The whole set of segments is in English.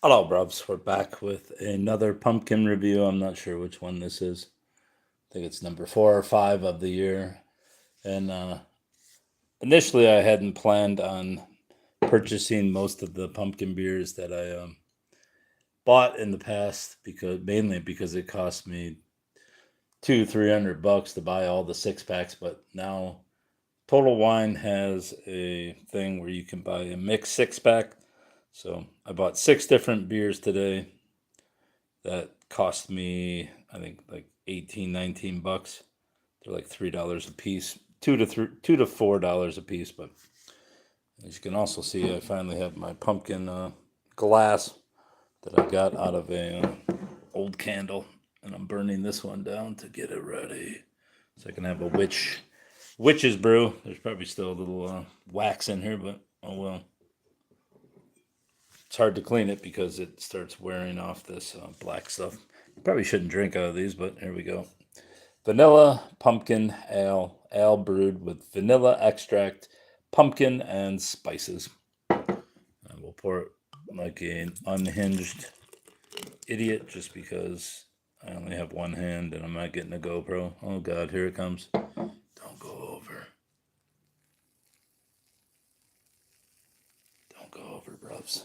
Hello, Brubs. We're back with another pumpkin review. I'm not sure which one this is. I think it's number 4 or 5 of the year. And initially, I hadn't planned on purchasing most of the pumpkin beers that I bought in the past, mainly because it cost me $200-300 to buy all the 6 packs. But now Total Wine has a thing where you can buy a mixed 6 pack. So I bought 6 different beers today that cost me, I think, like 18, $19. They're like $3 a piece, $2 to $4 a piece. But as you can also see, I finally have my pumpkin glass that I got out of a old candle, and I'm burning this one down to get it ready, so I can have a witch's brew. There's probably still a little wax in here, but oh well. It's hard to clean it because it starts wearing off this black stuff. You probably shouldn't drink out of these, but here we go. Vanilla pumpkin ale brewed with vanilla extract, pumpkin, and spices. And we'll pour it like an unhinged idiot just because I only have one hand and I'm not getting a GoPro. Oh God, here it comes. Don't go over. Don't go over, bruvs.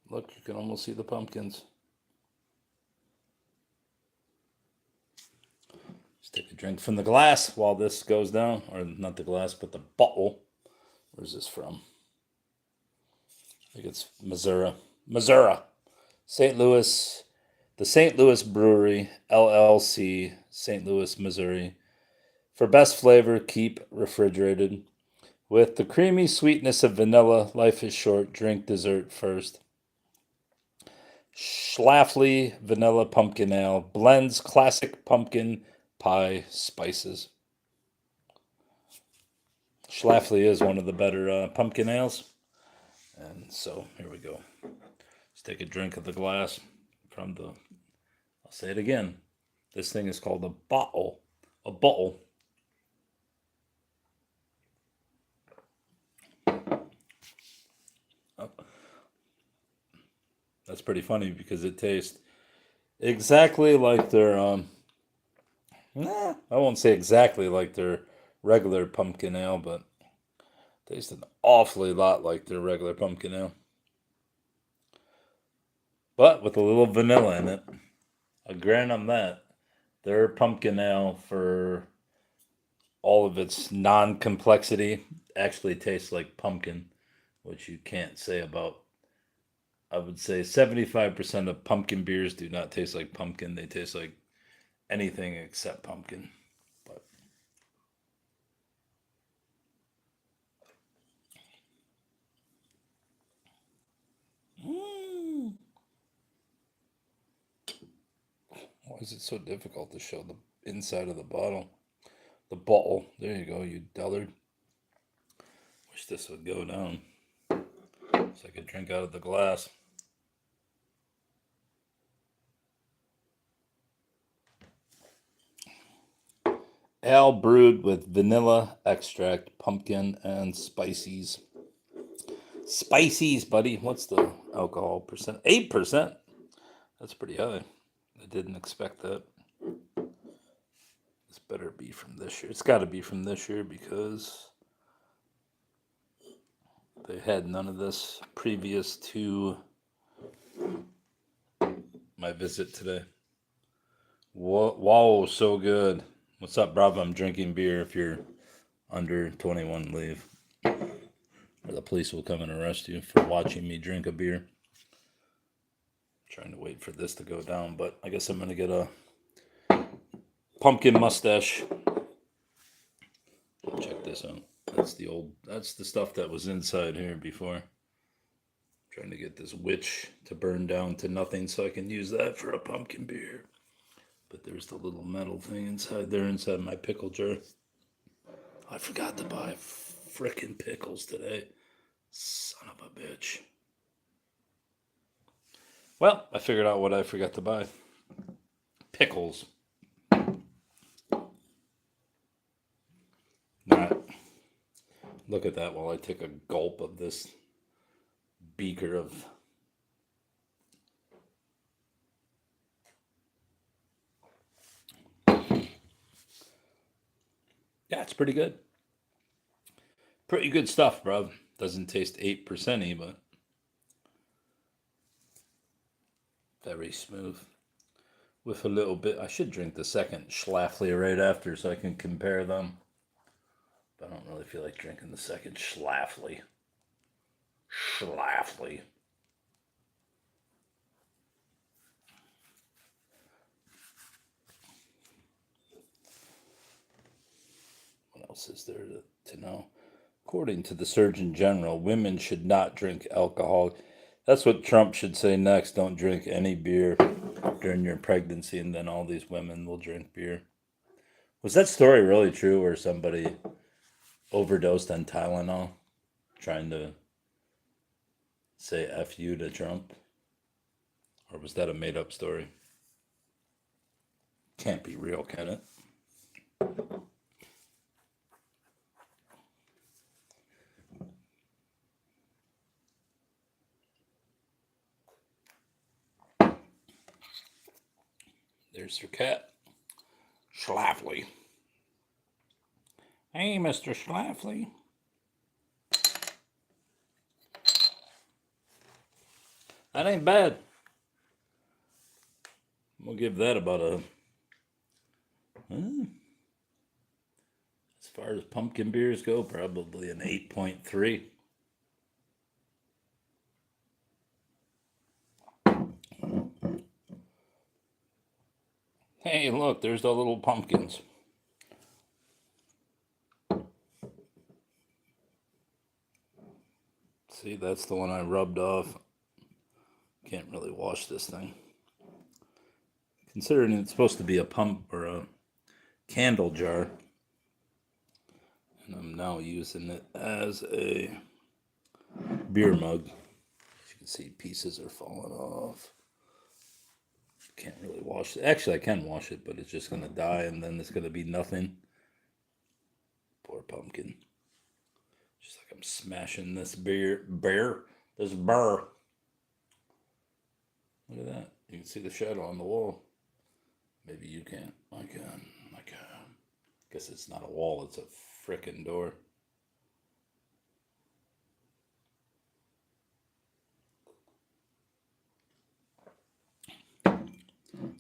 Look, you can almost see the pumpkins. Just take a drink from the glass while this goes down. Or not the glass, but the bottle. Where's this from? I think it's Missouri. St. Louis. The St. Louis Brewery, LLC, St. Louis, Missouri. For best flavor, keep refrigerated. With the creamy sweetness of vanilla, life is short. Drink dessert first. Schlafly Vanilla Pumpkin Ale blends classic pumpkin pie spices. Schlafly is one of the better pumpkin ales. And so here we go. Let's take a drink of the glass from the. I'll say it again. This thing is called a bottle. A bottle. Oh, that's pretty funny because it tastes exactly like their. I won't say exactly like their regular pumpkin ale, but tastes an awfully lot like their regular pumpkin ale. But with a little vanilla in it. I grant them that. Their pumpkin ale, for all of its non complexity, actually tastes like pumpkin, which you can't say about. I would say 75% of pumpkin beers do not taste like pumpkin. They taste like anything except pumpkin. But mm, why is it so difficult to show the inside of the bottle? The bottle. There you go, you dullard. Wish this would go down so I could drink out of the glass. Ale brewed with vanilla extract, pumpkin, and spices. Spices, buddy. What's the alcohol percent? 8%. That's pretty high. I didn't expect that. This better be from this year. It's got to be from this year because they had none of this previous to my visit today. Wow, so good. What's up, Bravo? I'm drinking beer. If you're under 21, leave. Or the police will come and arrest you for watching me drink a beer. Trying to wait for this to go down, but I guess I'm going to get a pumpkin mustache. Check this out. That's the stuff that was inside here before. Trying to get this witch to burn down to nothing so I can use that for a pumpkin beer. But there's the little metal thing inside there, inside my pickle jar. I forgot to buy frickin' pickles today. Son of a bitch. Well, I figured out what I forgot to buy. Pickles. Not. Look at that while I take a gulp of this beaker of yeah, it's pretty good. Pretty good stuff, bro. Doesn't taste 8%y, but very smooth. With a little bit, I should drink the second Schlafly right after so I can compare them. But I don't really feel like drinking the second Schlafly. Schlafly. What else is there to know? According to the Surgeon General, women should not drink alcohol. That's what Trump should say next. Don't drink any beer during your pregnancy, and then all these women will drink beer. Was that story really true, where somebody overdosed on Tylenol trying to say F you to Trump? Or was that a made up story? Can't be real, can it? There's your cat. Schlafly. Hey, Mr. Schlafly. That ain't bad. We'll give that about a... as far as pumpkin beers go, probably an 8.3. Hey, look, there's the little pumpkins. See, that's the one I rubbed off. Can't really wash this thing. Considering it's supposed to be a pump or a candle jar. And I'm now using it as a beer mug. As you can see, pieces are falling off. Can't really wash it. Actually, I can wash it, but it's just going to die, and then it's going to be nothing. Poor pumpkin. Just like I'm smashing this this burr. Look at that. You can see the shadow on the wall. Maybe you can't. I can. Guess it's not a wall, it's a frickin' door.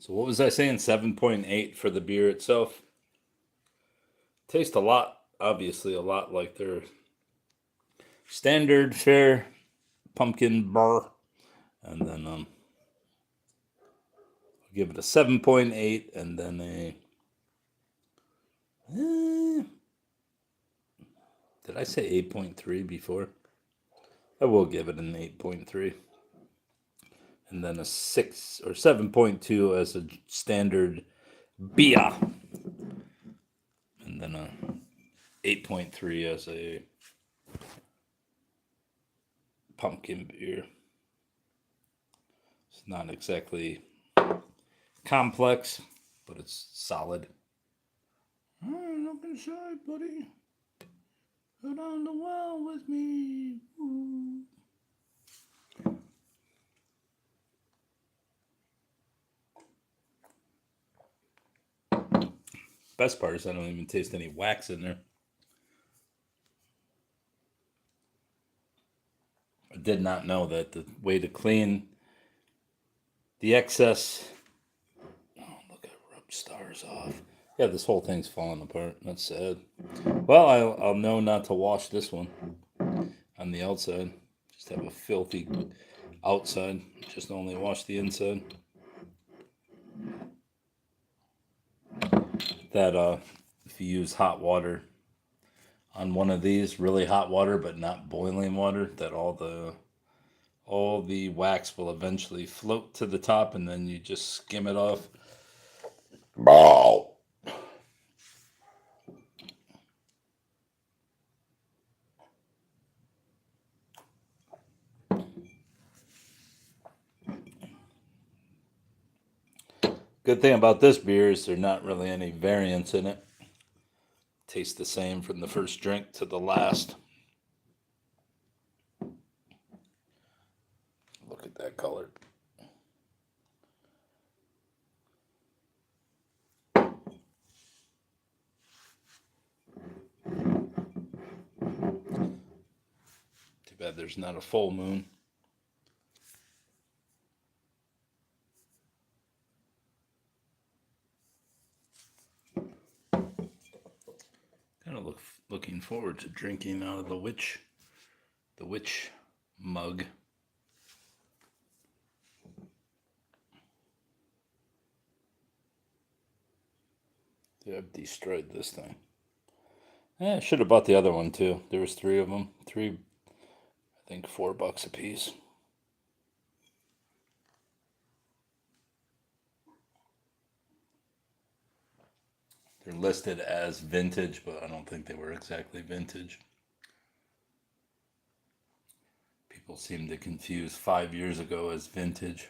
So what was I saying? 7.8 for the beer itself. Tastes a lot, obviously, a lot like their standard fare pumpkin burr. And then I'll give it a 7.8 and then a... did I say 8.3 before? I will give it an 8.3. And then a 6 or 7.2 as a standard beer. And then a 8.3 as a pumpkin beer. It's not exactly complex, but it's solid. Look inside, buddy. Go down the well with me. Ooh. Best part is I don't even taste any wax in there. I did not know that the way to clean the excess... Oh, look, I rubbed stars off. Yeah, this whole thing's falling apart. That's sad. Well, I'll know not to wash this one on the outside. Just have a filthy outside. Just only wash the inside. That if you use hot water on one of these, really hot water but not boiling water, that all the wax will eventually float to the top, and then you just skim it off. Good thing about this beer is there's not really any variance in it. Tastes the same from the first drink to the last. that color. Too bad there's not a full moon. Kind of looking forward to drinking out of the witch mug. I've destroyed this thing. I should have bought the other one too. There was 3 of them. 3, I think $4 a piece. They're listed as vintage, but I don't think they were exactly vintage. People seem to confuse 5 years ago as vintage.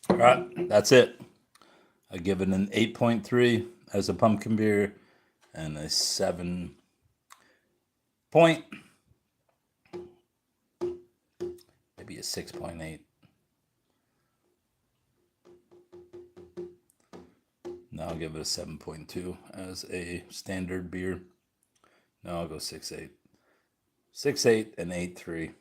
All right, that's it. I give it an 8.3 as a pumpkin beer and a 7 point, maybe a 6.8. Now I'll give it a 7.2 as a standard beer. No, I'll go 6.8. 6.8 and 8.3.